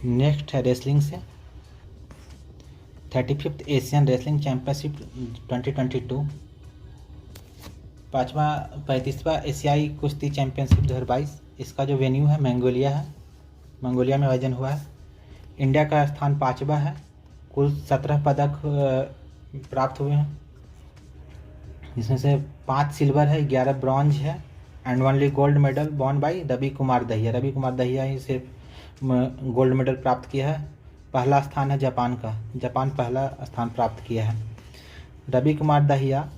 नेक्स्ट है रेसलिंग से 35th एशियन रेसलिंग चैंपियनशिप 2022। 35वां एशियाई कुश्ती चैंपियनशिप 2022। इसका जो वेन्यू है मंगोलिया है, मंगोलिया में आयोजन हुआ है। इंडिया का स्थान 5वां है। कुल 17 पदक प्राप्त हुए हैं, जिसमें से 5 सिल्वर है, 11 ब्रॉन्ज है and only gold medal won by Ravi Kumar Dahiya ही से गोल्ड मेडल प्राप्त किया है। पहला स्थान है जापान का, जापान पहला स्थान प्राप्त किया है। Ravi Kumar Dahiya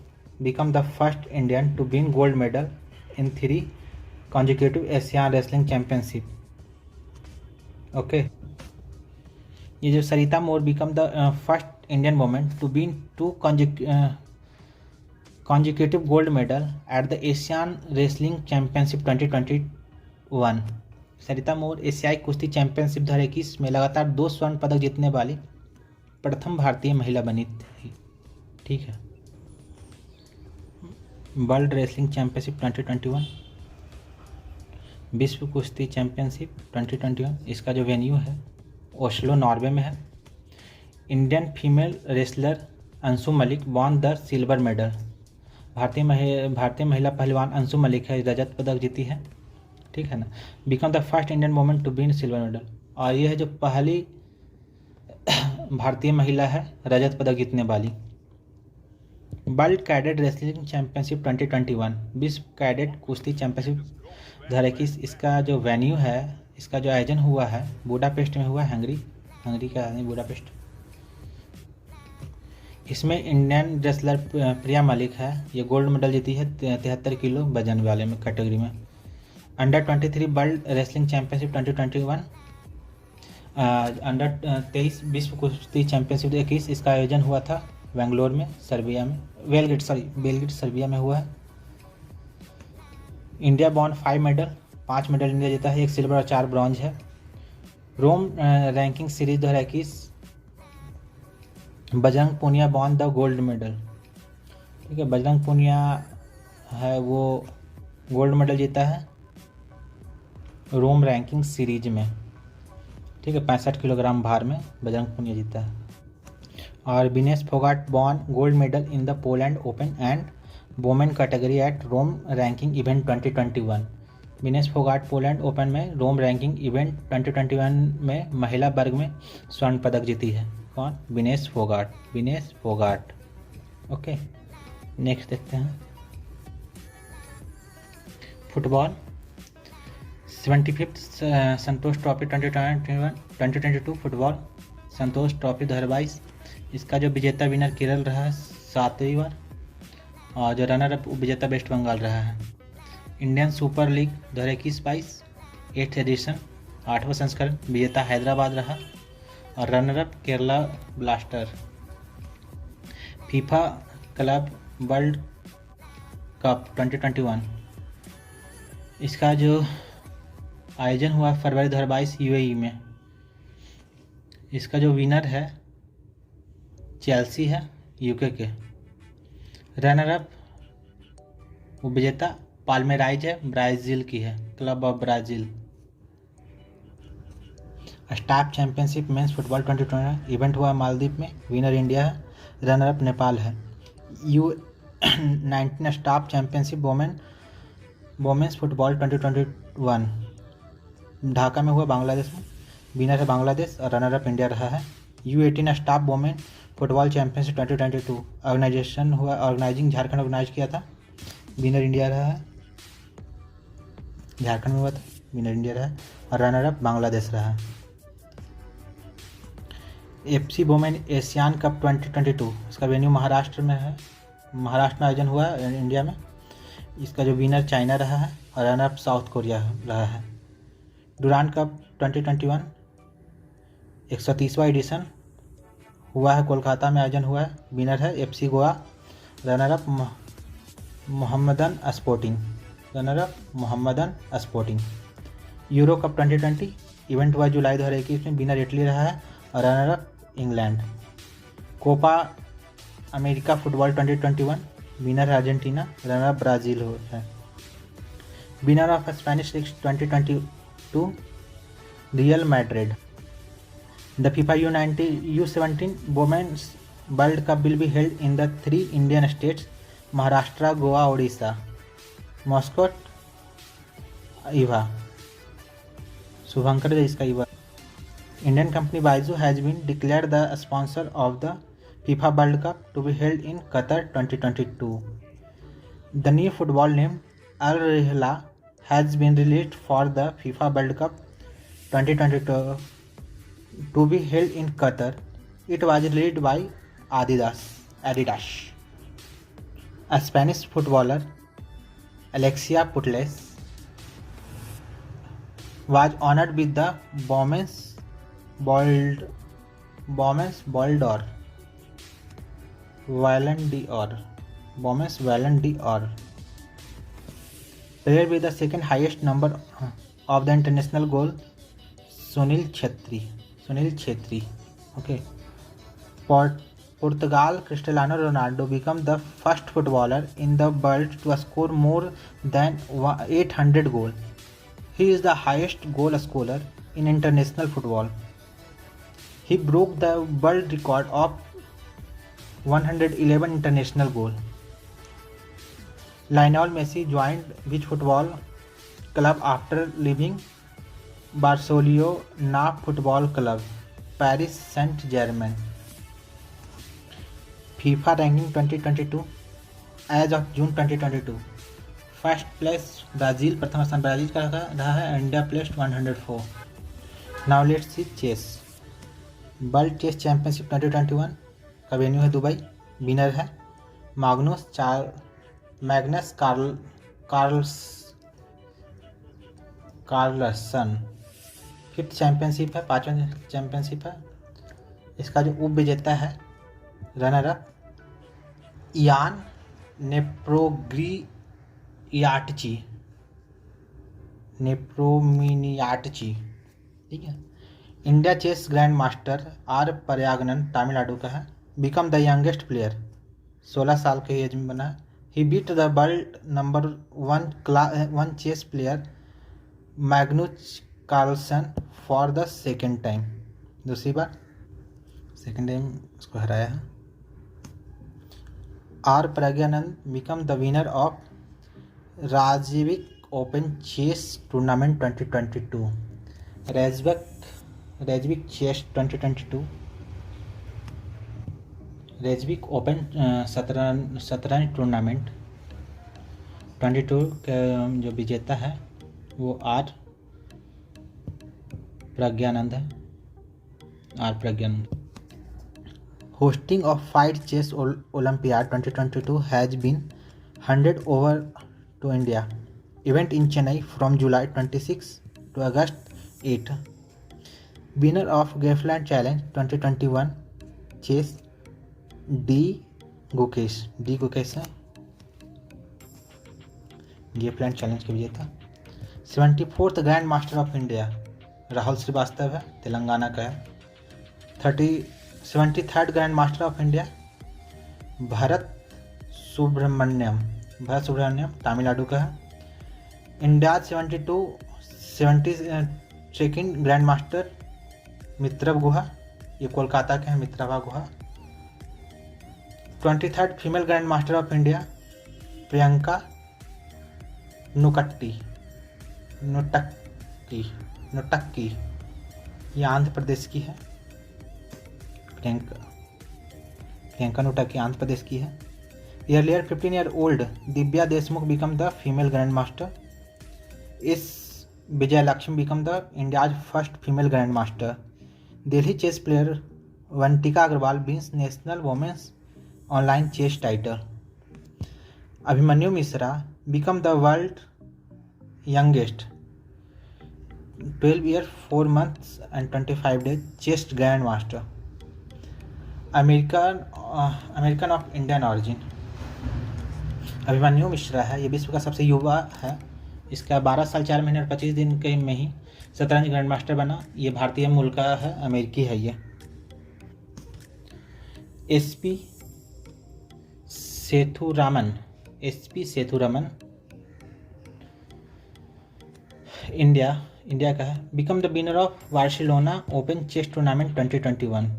become the first Indian to win gold medal in 3 consecutive Asian wrestling championship. Okay, ये जो Sarita Mor become the first Indian women to win 2 consecutive gold medal at the Asian wrestling championship 2021। Sarita Mor एशियाई कुश्ती चैंपियनशिप 2021 में लगातार 2 स्वर्ण पदक जीतने वाली प्रथम भारतीय महिला बनी थी। ठीक है। वर्ल्ड रेसलिंग चैंपियनशिप 2021, विश्व कुश्ती चैंपियनशिप 2021, इसका जो वेन्यू है ओस्लो नॉर्वे में है। Indian female wrestler Anshu Malik won the silver medal. भारतीय महिला पहलवान अंशु मलिक है, रजत पदक जीती है। ठीक है ना। Become the first Indian women to win silver medal, और यह है जो पहली भारतीय महिला है रजत पदक जीतने वाली। वर्ल्ड कैडेट रेसलिंग चैंपियनशिप 2021, विश्व कैडेट कुश्ती चैंपियनशिप 2021, इसका जो वेन्यू है, इसका जो आयोजन हुआ है बुडापेस्ट में हुआ है, हंगरी का बुडापेस्ट। इसमें इंडियन रेसलर प्रिया मलिक है, ये गोल्ड मेडल जीती है 73 किलो वजन वाले में कैटेगरी में। Under 23 world wrestling championship 2021, under 23 विश्व कुश्ती चैंपियनशिप 21, इसका आयोजन हुआ था बेंगलोर में, सर्बिया में, बेलग्रेड सर्बिया में हुआ है। इंडिया बॉन 5 मेडल, 5 मेडल इंडिया जीता है, 1 सिल्वर और 4 ब्रॉन्ज है। Rome ranking series 2021, Bajrang Punia won the gold medal. ठीक है, बजरंग पूनिया है वो गोल्ड मेडल जीता है रोम रैंकिंग सीरीज में, ठीक है, 65 किलोग्राम भार में बजरंग पुनिया जीता है। और Vinesh Phogat won gold medal in the Poland open and women category at Rome ranking event 2021। Vinesh Phogat Poland open में रोम रैंकिंग इवेंट 2021 में महिला वर्ग में स्वर्ण पदक जीती है। कौन? विनेश फोगाट। ओके, नेक्स्ट देखते हैं फुटबॉल। 75th संतोष ट्रॉफी 2022 फुटबॉल संतोष ट्रॉफी 2022, इसका जो विजेता विनर केरल रहा है 7वीं बार, और जो रनर अप विजेता वेस्ट बंगाल रहा है। Indian super league 2021-22 8th edition 8वां संस्करण, विजेता हैदराबाद रहा और runner up Kerala blaster. FIFA club world cup 2021, इसका जो आयोजन हुआ फरवरी 2022 यूएई में, इसका जो विनर है चेल्सी है यूके के। रनर अप वो विजेता पाल्मेराइज है, ब्राज़ील की है, club of Brazil. SAFF championship men's football 2020 event हुआ मालदीव में, विनर इंडिया है, रनर अप नेपाल है। U19 SAFF championship women's football 2021 Dhaka में हुआ बांग्लादेश में, विनर है बांग्लादेश और रनर अप इंडिया रहा है। U18 SAFF women football championship 2022 organizing Jharkhand organize किया था, विनर इंडिया रहा है, झारखंड में हुआ था, विनर इंडिया रहा है और रनर अप बांग्लादेश रहा है। FC वोमेन एशियान कप 2022, इसका वेन्यू महाराष्ट्र में है, महाराष्ट्र में आयोजन हुआ है इंडिया में, इसका जो विनर चाइना रहा है और रनर अप साउथ कोरिया रहा है। डुरांड कप 2021 130वां एडिशन हुआ है, कोलकाता में आयोजन हुआ है, विनर है FC Goa, runner up Mohammedan sporting. Euro cup 2020 event हुआ जुलाई 2021 में, विनर इटली रहा है और runner up England. Copa America football 2021 winner है अर्जेंटीना, रनर अप ब्राज़ील है। Winner of Spanish league 2022 Real Madrid. The FIFA U17 Women's World Cup will be held in the 3 Indian states Maharashtra, Goa, Odisha. Mascot IVA. Shubhankar is IVA. Indian company Baizu has been declared the sponsor of the FIFA World Cup to be held in Qatar 2022. The new football name Al Rihla has been released for the FIFA World Cup 2022 to be held in Qatar. It was led by Adidas. A Spanish footballer, Alexia Putellas, was honored with the Women's Ballon d'Or. Player with the second highest number of the international goal, Sunil Chhetri. Okay. Portugal Cristiano Ronaldo became the first footballer in the world to score more than 800 goals. He is the highest goal scorer in international football. He broke the world record of 111 international goals. Lionel Messi joined which football club after leaving Barcelona Football Club, Paris Saint-Germain? FIFA ranking 2022 as of June 2022. First place Brazil, प्रथम स्थान Brazil का रहा है, India placed 104. Now let's see chess. World chess championship 2021 का venue है Dubai, winner है Magnus Carlsen. 5th championship है, 5वां चैंपियनशिप है। इसका जो उप विजेता है रनर अप यान नेप्रोमिनियाटची, ठीक है। India chess grand master are प्रयागनन Tamil Nadu का है, बिकम द यंगेस्ट प्लेयर, 16 साल के एज में बना है। He beat the world #1 chess player Magnus Carlsen for the second time. दूसरी बार सेकेंड टाइम उसको हराया है. R. Pragyanand become the winner of Reykjavik Open Chess Tournament 2022. Reykjavik Chess 2022 Reykjavik open शतरंज टूर्नामेंट 22 के जो विजेता है वो आर प्रज्ञानंद है. Hosting of fight chess olympiad 2022 has been handed over to India. Event in Chennai from July 26 to August 8. Winner of Graceland Challenge 2021 Chess D Gukesh है गेफलैंड challenge के विजेता. 74th grand master of India Rahul Srivastava है, तेलंगाना का है. 73rd grand master of India Bharat Subramaniam Tamil Nadu का है. India 72 grand master मित्रव गुहा, ये कोलकाता के हैं, मित्रवा गुहा. 23rd female grand master of India Priyanka नुटक्की, ये आंध्र प्रदेश की है. प्रियंका नुटक्की आंध्र प्रदेश की है. Earlier 15 year old Divya Deshmukh become the female grand master. इस Vijay Lakshmi become the India's first female grand master. Delhi chess player Vantika Agrawal wins national women's online chess title. Abhimanyu Mishra become the world youngest 12 years 4 months and 25 days chess grand master. American of Indian origin Abhimanyu Mishra है, ये विश्व का सबसे युवा है. इसका 12 साल 4 महीने और 25 दिन के में ही शतरंज ग्रैंड मास्टर बना. ये भारतीय मूल का है, अमेरिकी है. ये एसपी सेथुरमन इंडिया का है. Become the winner of Barcelona open chess tournament 2021.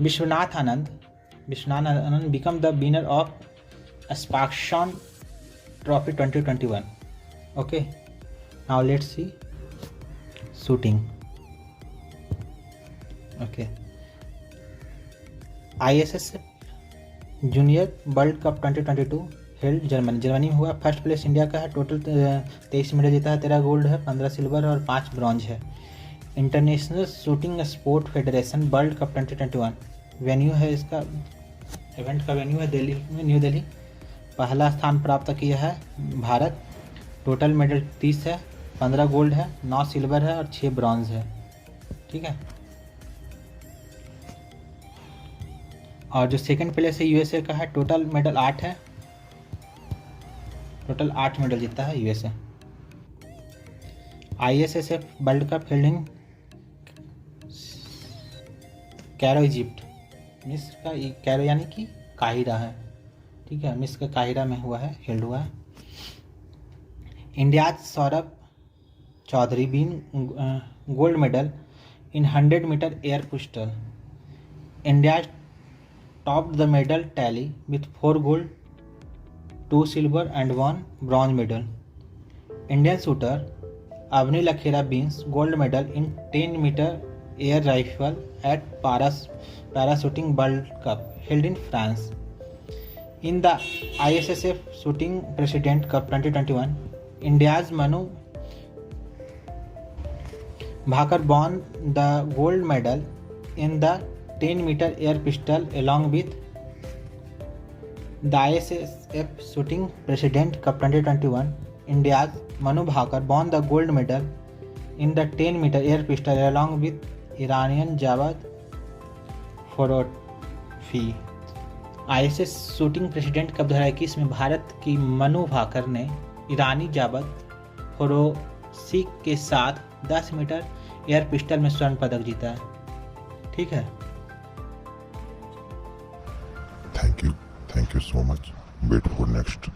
Viswanathan Anand become the winner of Sparkassen trophy 2021. Okay, now let's see shooting. Okay, ISSF junior world cup 2022 held Germany में हुआ. फर्स्ट प्लेस इंडिया का है. Total 23 medal जीता है. 13 gold है, 15 silver और 5 bronze है. International shooting sport federation world cup 2021 venue है. इसका इवेंट का वेन्यू है दिल्ली में, न्यू दिल्ली. पहला स्थान प्राप्त किया है भारत. टोटल मेडल 30 है, 15 गोल्ड है, 9 सिल्वर है और 6 ब्रॉन्ज है. ठीक है. और जो सेकंड प्लेस है यूएसए का है. टोटल मेडल 8 है. टोटल 8 मेडल जीता है USA. ISSF world cup held in Cairo Egypt. मिस्र का कैरो यानी कि काहिरा है. ठीक है, मिस्र का काहिरा में हुआ है, हेल्ड हुआ है. India Saurabh Chaudhary been gold medal in 100 meter air pistol. India topped the medal tally with 4 gold, 2 silver and 1 bronze medal. Indian shooter Avni Lakhera wins gold medal in 10 meter air rifle at Parachuting World Cup held in France. In the ISSF Shooting President Cup 2021, India's Manu Bhaker won the gold medal in the 10 meter air pistol along with the ISSF Shooting President Cup 2021. India's Manu Bhaker won the gold medal in the 10 meter air pistol along with Iranian Javad Forofi. ISS shooting president cup 2021 में भारत की मनु भाकर ने ईरानी जावद फोरोसी के साथ 10 metre air pistol में स्वर्ण पदक जीता है. ठीक है. Thank you so much. wait for next